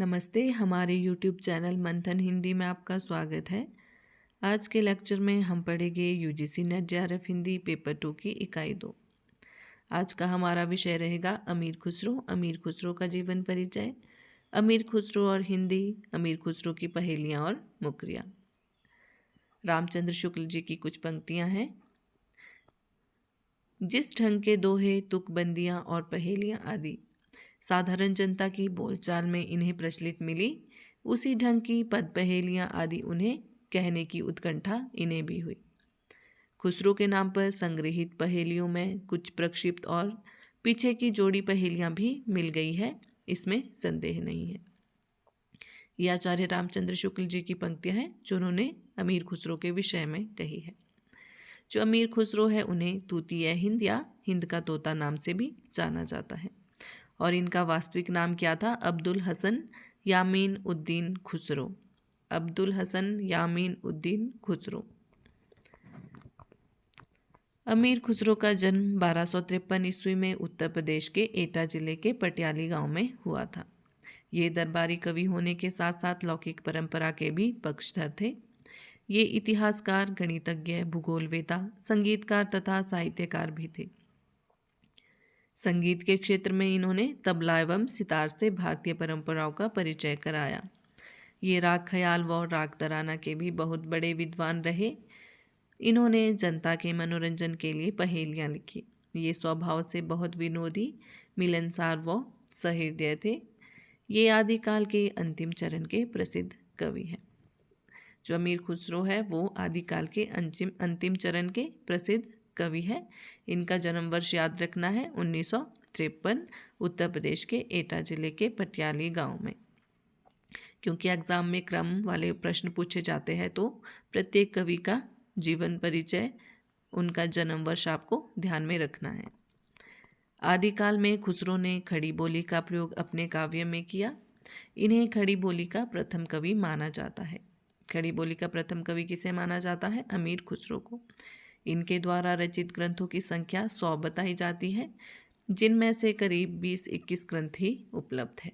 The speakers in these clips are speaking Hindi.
नमस्ते, हमारे YouTube चैनल मंथन हिंदी में आपका स्वागत है। आज के लेक्चर में हम पढ़ेंगे UGC net JRF Hindi paper 2 की इकाई 2। आज का हमारा विषय रहेगा अमीर खुसरो का जीवन परिचय, अमीर खुसरो और हिंदी, अमीर खुसरो की पहेलियाँ और मुकरियाँ। रामचंद्र शुक्ल जी की कुछ पंक्तियाँ हैं। जिस ढंग के दोहे, तुकबंदियाँ और पहेलियाँ आदि साधारण जनता की बोलचाल में इन्हें प्रचलित मिली, उसी ढंग की पद पहेलियाँ आदि उन्हें कहने की उत्कंठा इन्हें भी हुई। खुसरो के नाम पर संग्रहित पहेलियों में कुछ प्रक्षिप्त और पीछे की जोड़ी पहेलियाँ भी मिल गई है, इसमें संदेह नहीं है। ये आचार्य रामचंद्र शुक्ल जी की पंक्तियाँ हैं जो उन्होंने अमीर खुसरो के विषय में कही है। जो अमीर खुसरो है उन्हें तूतीय हिंद या हिंद का तोता नाम से भी जाना जाता है और इनका वास्तविक नाम क्या था? अब्दुल हसन यामीन उद्दीन खुसरो। अब्दुल हसन यामीन उद्दीन खुसरो। अमीर खुसरो का जन्म 1253 ईस्वी में उत्तर प्रदेश के एटा जिले के पटियाली गांव में हुआ था। ये दरबारी कवि होने के साथ साथ लौकिक परंपरा के भी पक्षधर थे। ये इतिहासकार, गणितज्ञ, भूगोलवेता, संगीतकार तथा साहित्यकार भी थे। संगीत के क्षेत्र में इन्होंने तबला एवं सितार से भारतीय परंपराओं का परिचय कराया। ये राग ख्याल व राग तराना के भी बहुत बड़े विद्वान रहे। इन्होंने जनता के मनोरंजन के लिए पहेलियाँ लिखी। ये स्वभाव से बहुत विनोदी, मिलनसार व सहृदय थे। ये आदिकाल के अंतिम चरण के प्रसिद्ध कवि हैं। जो अमीर खुसरो है वो आदिकाल के अंतिम चरण के प्रसिद्ध कवि है। इनका जन्म वर्ष याद रखना है 1953, उत्तर प्रदेश के एटा जिले के पटियाली गांव में। क्योंकि एग्जाम में क्रम वाले प्रश्न पूछे जाते हैं तो प्रत्येक कवि का जीवन परिचय, उनका जन्म वर्ष आपको ध्यान में रखना है। आदिकाल में खुसरो ने खड़ी बोली का प्रयोग अपने काव्य में किया। इन्हें खड़ी बोली का प्रथम कवि माना जाता है। खड़ी बोली का प्रथम कवि किसे माना जाता है? अमीर खुसरो को। इनके द्वारा रचित ग्रंथों की संख्या 100 बताई जाती है, जिनमें से करीब 20-21 ग्रंथ ही उपलब्ध है।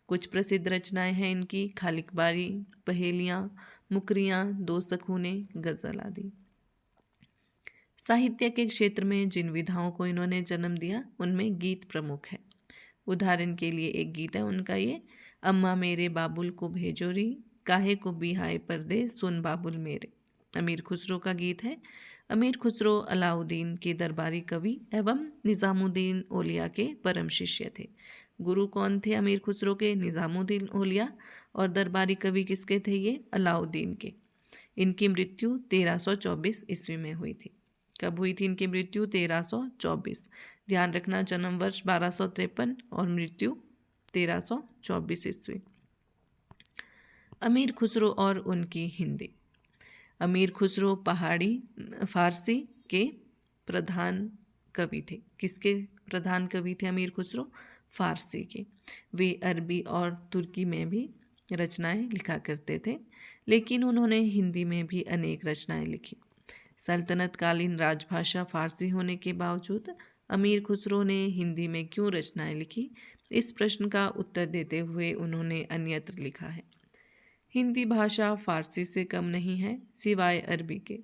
कुछ प्रसिद्ध रचनाएं हैं इनकी: खालिकबारी, पहेलियाँ, मुकरियाँ, दो सखूने, गजल आदि। साहित्य के क्षेत्र में जिन विधाओं को इन्होंने जन्म दिया उनमें गीत प्रमुख है। उदाहरण के लिए एक गीत है उनका ये: अम्मा मेरे बाबुल को भेजोरी, काहे को बिहाय परदेस, सुन बाबुल मेरे। अमीर खुसरो का गीत है। अमीर खुसरो अलाउद्दीन के दरबारी कवि एवं निज़ामुद्दीन औलिया के परम शिष्य थे। गुरु कौन थे अमीर खुसरो के? निज़ामुद्दीन औलिया। और दरबारी कवि किसके थे ये? अलाउद्दीन के। इनकी मृत्यु 1324 ईस्वी में हुई थी। कब हुई थी इनकी मृत्यु? 1324। ध्यान रखना, जन्म वर्ष 1253 और मृत्यु 1324 ईस्वी। अमीर खुसरो और उनकी हिंदी। अमीर खुसरो पहाड़ी फारसी के प्रधान कवि थे। किसके प्रधान कवि थे अमीर खुसरो? फारसी के। वे अरबी और तुर्की में भी रचनाएं लिखा करते थे, लेकिन उन्होंने हिंदी में भी अनेक रचनाएं लिखी। सल्तनतकालीन राजभाषा फारसी होने के बावजूद अमीर खुसरो ने हिंदी में क्यों रचनाएं लिखी, इस प्रश्न का उत्तर देते हुए उन्होंने अन्यत्र लिखा है: हिंदी भाषा फारसी से कम नहीं है, सिवाय अरबी के।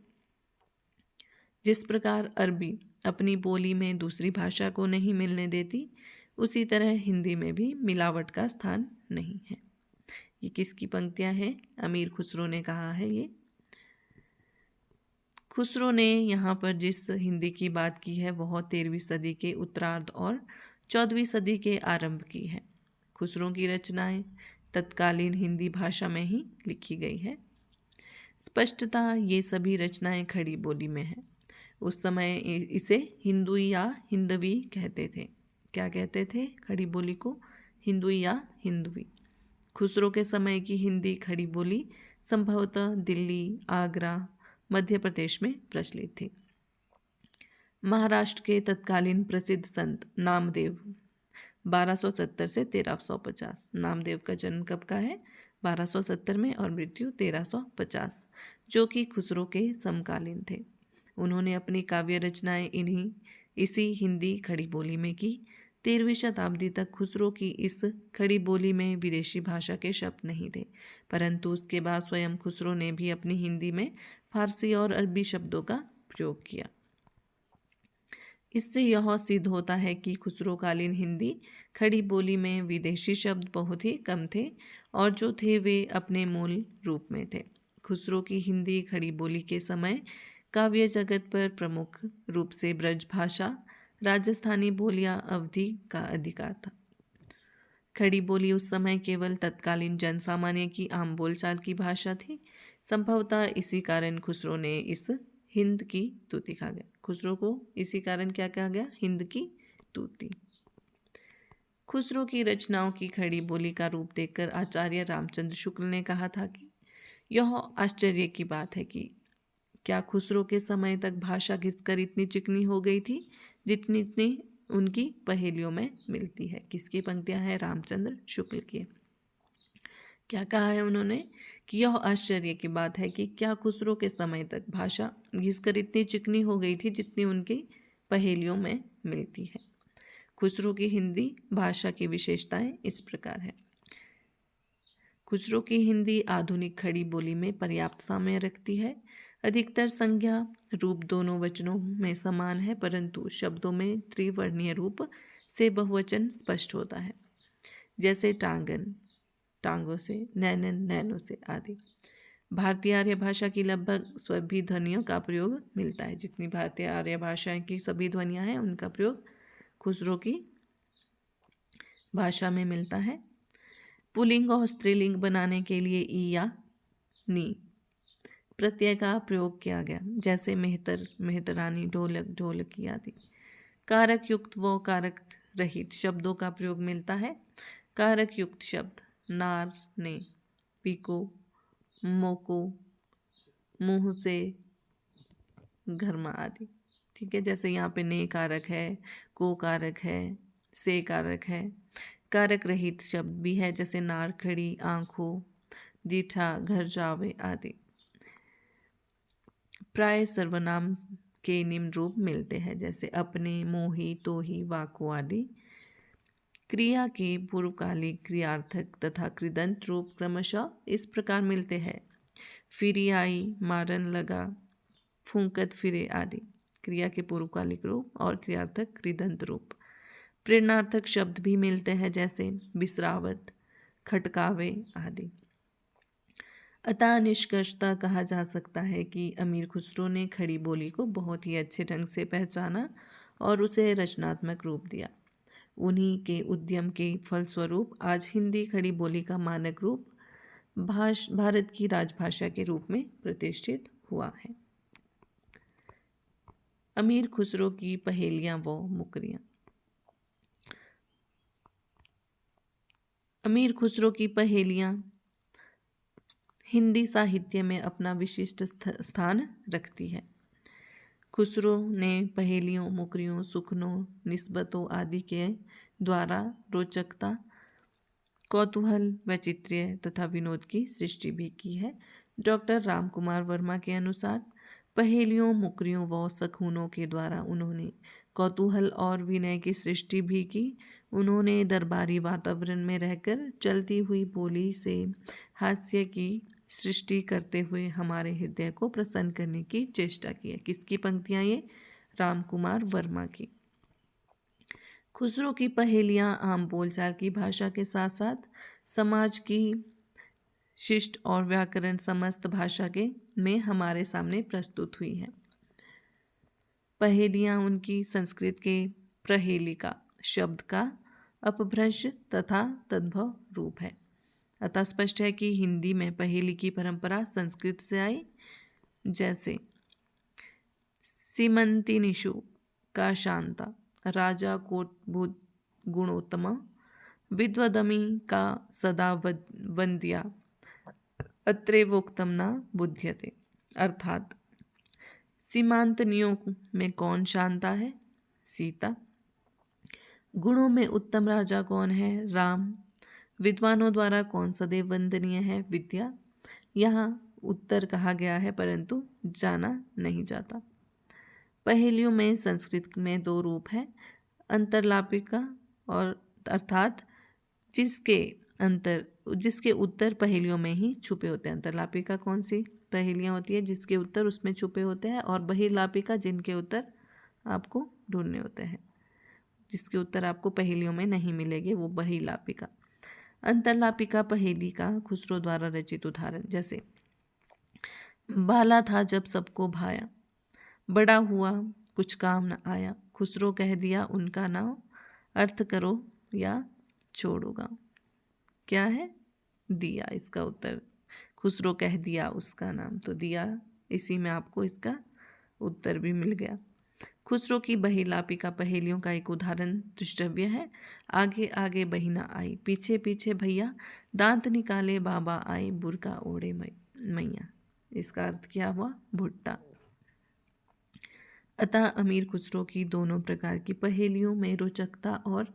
जिस प्रकार अरबी अपनी बोली में दूसरी भाषा को नहीं मिलने देती, उसी तरह हिंदी में भी मिलावट का स्थान नहीं है। ये किसकी पंक्तियां हैं? अमीर खुसरो ने कहा है ये। खुसरो ने यहाँ पर जिस हिंदी की बात की है वह 13वीं सदी के उत्तरार्ध और 14वीं सदी के आरंभ की है। खुसरो की रचनाएं तत्कालीन हिंदी भाषा में ही लिखी गई है। स्पष्टता ये सभी रचनाएं खड़ी बोली में हैं। उस समय इसे हिंदुई या हिंदवी कहते थे। क्या कहते थे खड़ी बोली को? हिंदुई या हिंदवी। खुसरो के समय की हिंदी खड़ी बोली संभवतः दिल्ली, आगरा, मध्य प्रदेश में प्रचलित थी। महाराष्ट्र के तत्कालीन प्रसिद्ध संत नामदेव 1270 से 1350। नामदेव का जन्म कब का है? 1270 में और मृत्यु 1350, जो कि खुसरो के समकालीन थे। उन्होंने अपनी काव्य रचनाएं इसी हिंदी खड़ी बोली में की। 13वीं शताब्दी तक खुसरो की इस खड़ी बोली में विदेशी भाषा के शब्द नहीं थे, परंतु उसके बाद स्वयं खुसरो ने भी अपनी हिंदी में फारसी और अरबी शब्दों का प्रयोग किया। इससे यह सिद्ध होता है कि खुसरोकालीन हिंदी खड़ी बोली में विदेशी शब्द बहुत ही कम थे और जो थे वे अपने मूल रूप में थे। खुसरो की हिंदी खड़ी बोली के समय काव्य जगत पर प्रमुख रूप से ब्रज भाषा, राजस्थानी बोलियां, अवधी का अधिकार था। खड़ी बोली उस समय केवल तत्कालीन जनसामान्य की आम बोलचाल की भाषा थी। संभवतः इसी कारण खुसरो ने इस हिंद की तूती कहा गया। खुसरो को इसी कारण क्या कहा गया? हिंद की तूती। खुसरो की रचनाओं की खड़ी बोली का रूप देखकर आचार्य रामचंद्र शुक्ल ने कहा था कि यह आश्चर्य की बात है कि क्या खुसरो के समय तक भाषा घिसकर इतनी चिकनी हो गई थी जितनी इतनी उनकी पहेलियों में मिलती है। किसकी पंक्तियां हैं? रामचंद्र शुक्ल की। क्या कहा है उन्होंने कि यह आश्चर्य की बात है कि क्या खुसरो के समय तक भाषा घिसकर इतनी चिकनी हो गई थी जितनी उनकी पहेलियों में मिलती है। खुसरो की हिंदी भाषा की विशेषताएं इस प्रकार है। खुसरो की हिंदी आधुनिक खड़ी बोली में पर्याप्त साम्य रखती है। अधिकतर संज्ञा रूप दोनों वचनों में समान है, परंतु शब्दों में त्रिवर्णीय रूप से बहुवचन स्पष्ट होता है, जैसे टांगन, टांगों से, नैनन, नैनों से आदि। भारतीय आर्य भाषा की लगभग सभी ध्वनियों का प्रयोग मिलता है। जितनी भारतीय आर्य भाषा की सभी ध्वनियाँ हैं उनका प्रयोग खुसरो की भाषा में मिलता है। पुल्लिंग और स्त्रीलिंग बनाने के लिए ई या नी प्रत्यय का प्रयोग किया गया, जैसे मेहतर, मेहतरानी, ढोलक, ढोलकी आदि। कारक युक्त व कारक रहित शब्दों का प्रयोग मिलता है। कारक युक्त शब्द नार, ने, पीको, मोको, मुंह से, घरमा आदि। ठीक है, जैसे यहाँ पे ने कारक है, को कारक है, से कारक है। कारक रहित शब्द भी है, जैसे नार, खड़ी, आंखों, दीठा, घर जावे आदि। प्राय सर्वनाम के निम्न रूप मिलते हैं, जैसे अपने, मोही, तोही, वाको आदि। क्रिया के पूर्वकालिक, क्रियार्थक तथा कृदंत रूप क्रमशः इस प्रकार मिलते हैं: फिरी आई, मारन लगा, फूंकत फिरे आदि। क्रिया के पूर्वकालिक रूप और क्रियार्थक कृदंत रूप। प्रेरणार्थक शब्द भी मिलते हैं, जैसे बिसरावत, खटकावे आदि। अतः निष्कर्षतः कहा जा सकता है कि अमीर खुसरो ने खड़ी बोली को बहुत ही अच्छे ढंग से पहचाना और उसे रचनात्मक रूप दिया। उन्हीं के उद्यम के फलस्वरूप आज हिंदी खड़ी बोली का मानक रूप भारत की राजभाषा के रूप में प्रतिष्ठित हुआ है। अमीर खुसरो की पहेलियां व मुकरियां। अमीर खुसरो की पहेलियां हिंदी साहित्य में अपना विशिष्ट स्थान रखती है। खुसरो ने पहेलियों, मुकरियों, सुखनों, निस्बतों आदि के द्वारा रोचकता, कौतूहल, वैचित्र्य तथा विनोद की सृष्टि भी की है। डॉक्टर रामकुमार वर्मा के अनुसार पहेलियों, मुकरियों व शकुनों के द्वारा उन्होंने कौतूहल और विनय की सृष्टि भी की। उन्होंने दरबारी वातावरण में रहकर चलती हुई बोली से हास्य की सृष्टि करते हुए हमारे हृदय को प्रसन्न करने की चेष्टा की है। किसकी पंक्तियाँ ये? रामकुमार वर्मा की। खुसरो की पहेलियाँ आम बोलचाल की भाषा के साथ साथ समाज की शिष्ट और व्याकरण समस्त भाषा के में हमारे सामने प्रस्तुत हुई हैं। पहेलियाँ उनकी संस्कृत के प्रहेलिका शब्द का अपभ्रंश तथा तद्भव रूप है। अतः स्पष्ट है कि हिंदी में पहेली की परंपरा संस्कृत से आई, जैसे सीमंतिनिषु का शांता, राजा कोटभुज गुणोत्तमा, विद्वदमी का सदा वंद्या, अत्रेवोक्तम न बुध्यते। अर्थात सीमांतनियों में कौन शांता है? सीता। गुणों में उत्तम राजा कौन है? राम। विद्वानों द्वारा कौन सदैव वंदनीय है? विद्या। यहाँ उत्तर कहा गया है परंतु जाना नहीं जाता। पहेलियों में संस्कृत में दो रूप है, अंतरलापिका और अर्थात जिसके उत्तर पहेलियों में ही छुपे होते हैं। अंतरलापिका कौन सी पहेलियाँ होती है जिसके उत्तर उसमें छुपे होते हैं, और बहिर्लापिका जिनके उत्तर आपको ढूंढने होते हैं, जिसके उत्तर आपको पहेलियों में नहीं मिलेंगे, वो बहिर्लापिका। अंतरलापिका पहेली का खुसरो द्वारा रचित उदाहरण, जैसे बाला था जब सबको भाया, बड़ा हुआ कुछ काम न आया, खुसरो कह दिया उनका नाम, अर्थ करो या छोड़ो गाँव। क्या है? दिया इसका उत्तर। खुसरो कह दिया उसका नाम, तो दिया, इसी में आपको इसका उत्तर भी मिल गया। खुसरो की बहिर्लापिका पहेलियों का एक उदाहरण दृष्टव्य है। आगे आगे बहिना आई, पीछे पीछे भैया, दांत निकाले बाबा आए, बुरका ओढ़े मैया। इसका अर्थ क्या हुआ? भुट्टा। अतः अमीर खुसरो की दोनों प्रकार की पहेलियों में रोचकता और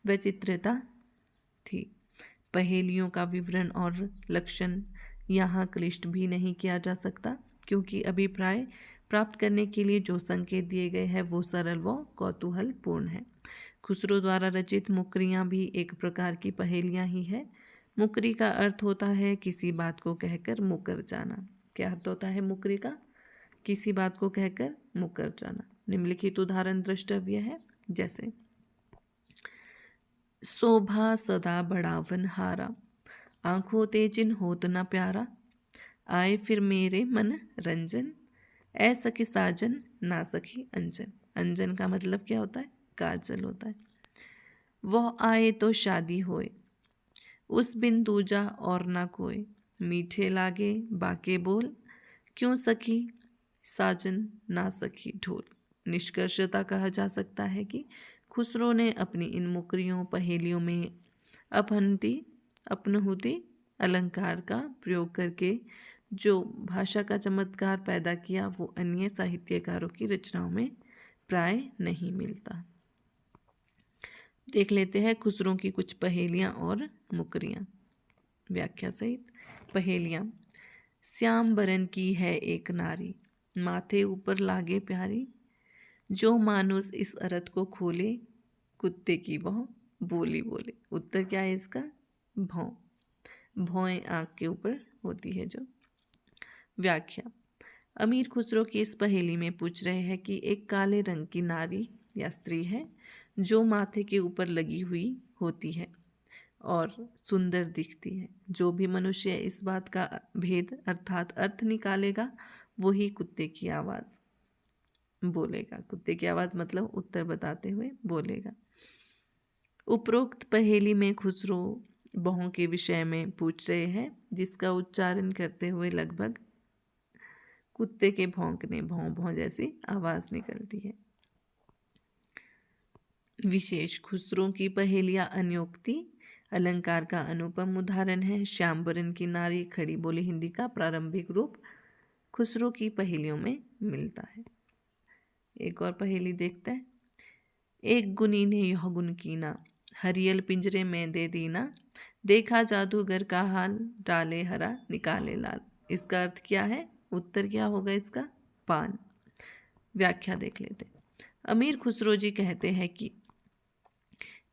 वैचित्र्यता थी। पहेलियों का विवरण और लक्षण यहाँ क्लिष्ट भी नहीं किया जा सकता, क्योंकि अभिप्राय प्राप्त करने के लिए जो संकेत दिए गए हैं वो सरल व कौतूहलपूर्ण है। खुसरो द्वारा रचित मुकरियाँ भी एक प्रकार की पहेलियाँ ही है। मुकरी का अर्थ होता है किसी बात को कहकर मुकर जाना। क्या अर्थ होता है मुकरी का? किसी बात को कहकर मुकर जाना। निम्नलिखित उदाहरण द्रष्टव्य है, जैसे शोभा सदा बढ़ावन हारा, आंखों तेजिन होत न प्यारा, आए फिर मेरे मन रंजन, ऐ सखी साजन ना सखी अंजन। अंजन का मतलब क्या होता है? काजल होता है। वह आए तो शादी होए, उस बिन दूजा और ना कोई, मीठे लागे बाके बोल, क्यों सखी साजन ना सखी ढोल। निष्कर्षता कहा जा सकता है कि खुसरो ने अपनी इन मुकरियों पहेलियों में अपनहुति अलंकार का प्रयोग करके जो भाषा का चमत्कार पैदा किया वो अन्य साहित्यकारों की रचनाओं में प्राय नहीं मिलता। देख लेते हैं खुसरो की कुछ पहेलियाँ और मुकरियाँ व्याख्या सहित। पहेलियाँ। श्याम बरन की है एक नारी, माथे ऊपर लागे प्यारी, जो मानुस इस अर्थ को खोले, कुत्ते की वह बोली बोले। उत्तर क्या है इसका? भौं। भौएं आँख के ऊपर होती है जो। व्याख्या। अमीर खुसरो की इस पहेली में पूछ रहे हैं कि एक काले रंग की नारी या स्त्री है जो माथे के ऊपर लगी हुई होती है और सुंदर दिखती है। जो भी मनुष्य इस बात का भेद अर्थात अर्थ निकालेगा वही कुत्ते की आवाज़ बोलेगा। कुत्ते की आवाज़ मतलब उत्तर बताते हुए बोलेगा। उपरोक्त पहेली में खुसरो भौं के विषय में पूछ रहे हैं, जिसका उच्चारण करते हुए लगभग कुत्ते के भौंकने भौं भौं जैसी आवाज़ निकलती है। विशेष। खुसरो की पहेलियाँ अन्योक्ति अलंकार का अनुपम उदाहरण है। श्यामबरन की नारी खड़ी बोली हिंदी का प्रारंभिक रूप खुसरो की पहेलियों में मिलता है। एक और पहेली देखते हैं। एक गुनी ने यह गुन कीना, हरियल पिंजरे में दे दीना, देखा जादूगर का हाल, डाले हरा निकाले लाल। इसका अर्थ क्या है? उत्तर क्या होगा इसका? पान। व्याख्या देख लेते। अमीर खुसरो जी कहते हैं कि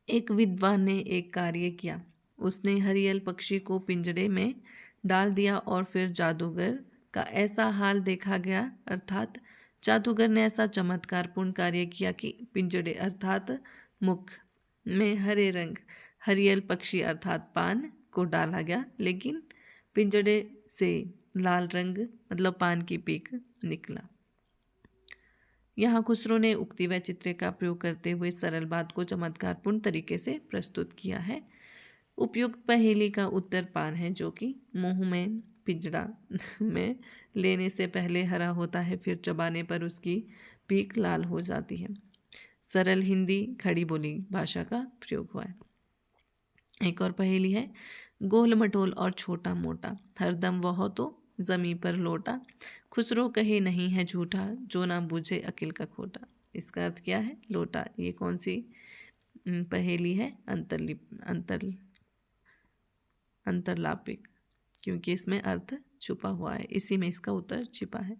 एक विद्वान ने एक कार्य किया। उसने हरियल पक्षी को पिंजड़े में डाल दिया और फिर जादूगर का ऐसा हाल देखा गया, अर्थात जादूगर ने ऐसा चमत्कारपूर्ण कार्य किया कि पिंजड़े अर्थात मुख में हरे रंग हरियल पक्षी अर्थात पान को डाला गया, लेकिन पिंजड़े से लाल रंग मतलब पान की पीक निकला। यहाँ खुसरो ने उक्ति व चित्र का प्रयोग करते हुए सरल बात को चमत्कारपूर्ण तरीके से प्रस्तुत किया है। उपयुक्त पहेली का उत्तर पान है, जो कि मुंह में पिंजड़ा में लेने से पहले हरा होता है, फिर चबाने पर उसकी पीक लाल हो जाती है। सरल हिंदी खड़ी बोली भाषा का प्रयोग हुआ है। एक और पहेली है। गोल मटोल और छोटा मोटा, हरदम वह तो जमी पर लोटा, खुसरो कहे नहीं है झूठा, जो ना बूझे अकिल का खोटा। इसका अर्थ क्या है? लोटा। ये कौन सी पहेली है? अंतरलापिक, क्योंकि इसमें अर्थ छुपा हुआ है, इसी में इसका उत्तर छिपा है।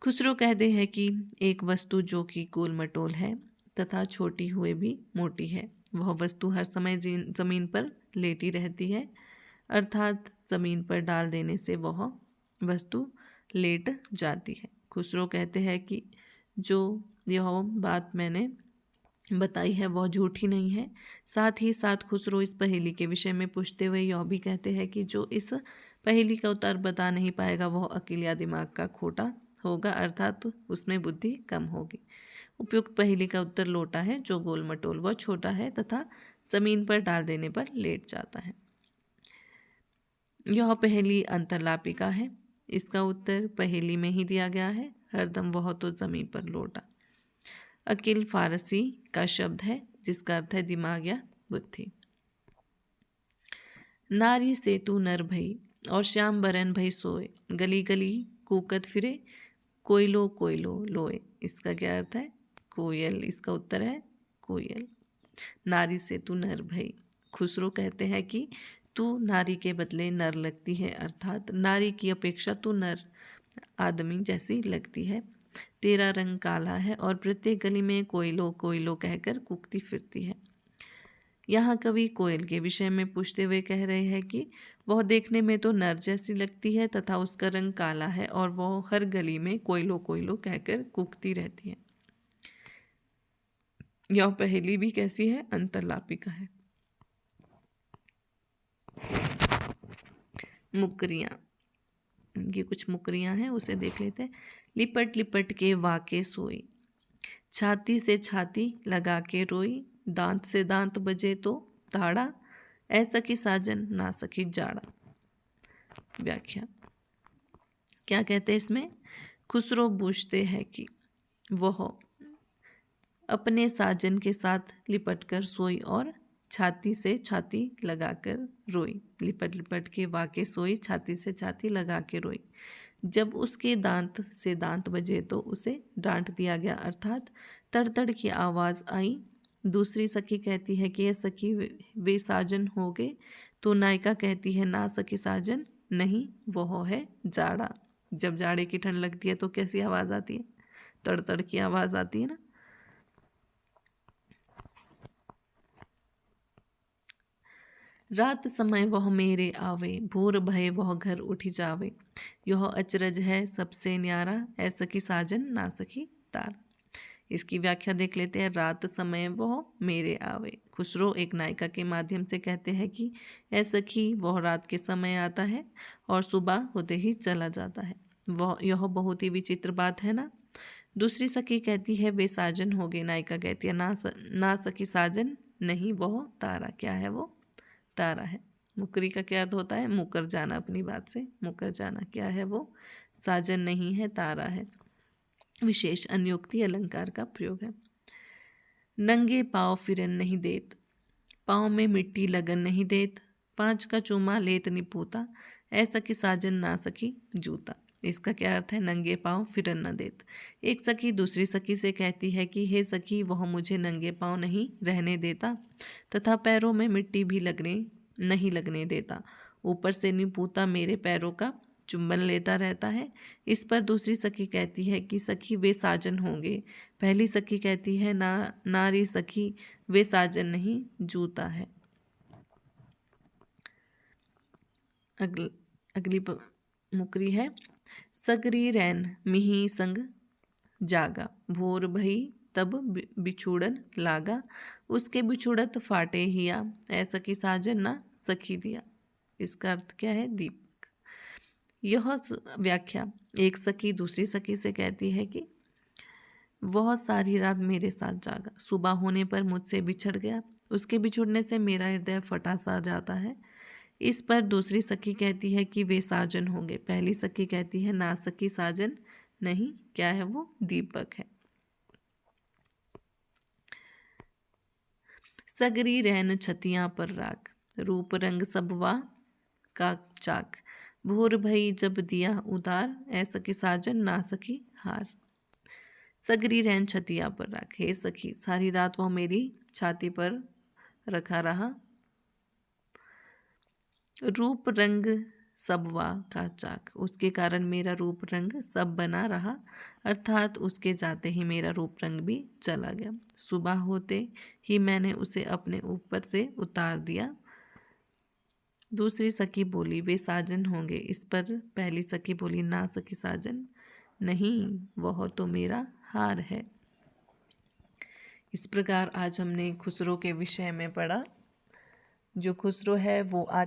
खुसरो कहते हैं कि एक वस्तु जो कि गोल मटोल है तथा छोटी हुए भी मोटी है। वह वस्तु हर समय जमीन पर लेटी रहती है, अर्थात जमीन पर डाल देने से वह वस्तु लेट जाती है। खुसरो कहते हैं कि जो यह बात मैंने बताई है वह झूठी नहीं है। साथ ही साथ खुसरो इस पहेली के विषय में पूछते हुए यह भी कहते हैं कि जो इस पहेली का उत्तर बता नहीं पाएगा वह अकिल या दिमाग का खोटा होगा, अर्थात उसमें बुद्धि कम होगी। उपयुक्त पहेली का उत्तर लोटा है, जो गोल मटोल व छोटा है तथा जमीन पर डाल देने पर लेट जाता है। यह पहेली अंतरलापिका है। इसका उत्तर पहेली में ही दिया गया है, हरदम वह तो जमीन पर लौटा। अकिल फारसी का शब्द है जिसका अर्थ है दिमाग या बुद्धि। नारी से तू नर भई और श्याम बरन भई सोए, गली गली कूकत फिरे, कोयलो कोयलो लोए। इसका क्या अर्थ है? कोयल। इसका उत्तर है कोयल। नारी से तू नर भई। खुसरो कहते हैं कि तू नारी के बदले नर लगती है, अर्थात नारी की अपेक्षा तू नर आदमी जैसी लगती है। तेरा रंग काला है और प्रत्येक गली में कोयलो कोयलो कहकर कूकती फिरती है। यहाँ कवि कोयल के विषय में पूछते हुए कह रहे हैं कि वह देखने में तो नर जैसी लगती है तथा उसका रंग काला है और वह हर गली में कोयलो कोयलो कहकर कूकती रहती है। यह पहेली भी कैसी है? अंतरलापिका है। मुकरियाँ, ये कुछ मुकरियाँ हैं, उसे देख लेते हैं। लिपट लिपट के वाके सोई, छाती से छाती लगा के रोई, दांत से दांत बजे तो ताड़ा, ऐसा कि साजन ना सकी जाड़ा। व्याख्या, क्या कहते हैं इसमें? खुसरो पूछते हैं कि वह अपने साजन के साथ लिपट कर सोई और छाती से छाती लगाकर रोई। लिपट लिपट के वाके सोई, छाती से छाती लगा के रोई। जब उसके दांत से दांत बजे तो उसे डांट दिया गया, अर्थात तड़तड़ की आवाज़ आई। दूसरी सखी कहती है कि ये सखी वे साजन हो गए, तो नायिका कहती है ना सखी साजन नहीं, वह है जाड़ा। जब जाड़े की ठंड लगती है तो कैसी आवाज़ आती है? तड़तड़ की आवाज़ आती है ना। रात समय वह मेरे आवे, भोर भय वह घर उठी जावे, यह अचरज है सबसे न्यारा, ऐसा की साजन ना सकी तार। इसकी व्याख्या देख लेते हैं। रात समय वह मेरे आवे। खुसरो एक नायिका के माध्यम से कहते हैं कि ऐसा कि वह रात के समय आता है और सुबह होते ही चला जाता है। यह बहुत ही विचित्र बात है ना। दूसरी सखी कहती है वे साजन हो गए। नायिका कहती है ना सखी साजन नहीं, वह तारा। क्या है वो? तारा है। मुकरी का क्या अर्थ होता है? मुकर जाना, अपनी बात से मुकर जाना। क्या है वो? साजन नहीं है, तारा है। विशेष अन्योक्ति अलंकार का प्रयोग है। नंगे पाँव फिरन नहीं देत, पाँव में मिट्टी लगन नहीं देत, पाँच का चूमा लेत निपूता, ऐसा कि साजन ना सकी जूता। इसका क्या अर्थ है? नंगे पाँव फिरन न देत। एक सखी दूसरी सखी से कहती है कि हे सखी, वह मुझे नंगे पाँव नहीं रहने देता तथा पैरों में मिट्टी भी नहीं लगने देता, ऊपर से निपूता मेरे पैरों का चुंबन लेता रहता है। इस पर दूसरी सखी कहती है कि सखी वे साजन होंगे। पहली सखी कहती है नारी सखी वे साजन नहीं, जूता है। अगली मुकरी है। सगरी रैन मिही संग जागा, भोर भई तब बिछुड़न लागा, उसके बिछुड़त फाटे हिया, ऐसा कि साजन ना सखी दिया। इसका अर्थ क्या है? दीपक। यह व्याख्या, एक सखी दूसरी सखी से कहती है कि वह सारी रात मेरे साथ जागा, सुबह होने पर मुझसे बिछड़ गया, उसके बिछुड़ने से मेरा हृदय फटा सा जाता है। इस पर दूसरी सखी कहती है कि वे साजन होंगे। पहली सखी कहती है ना सखी साजन नहीं। क्या है वो? दीपक है। सगरी रहन छतियाँ पर राख, रूप रंग सबवा का चाक, भोर भई जब दिया उतार, ऐसा कि साजन ना सकी हार। सगरी रहन छतिया पर राख, हे सखी सारी रात वह मेरी छाती पर रखा रहा, रूप रंग सबवा का चाक, उसके कारण मेरा रूप रंग सब बना रहा, अर्थात उसके जाते ही मेरा रूप रंग भी चला गया। सुबह होते ही मैंने उसे अपने ऊपर से उतार दिया। दूसरी सखी बोली, वे साजन होंगे। इस पर पहली सखी बोली, ना सखी साजन नहीं, वह तो मेरा हार है। इस प्रकार आज हमने खुसरो के विषय में पढ़ा। जो खुसरो है वो आदि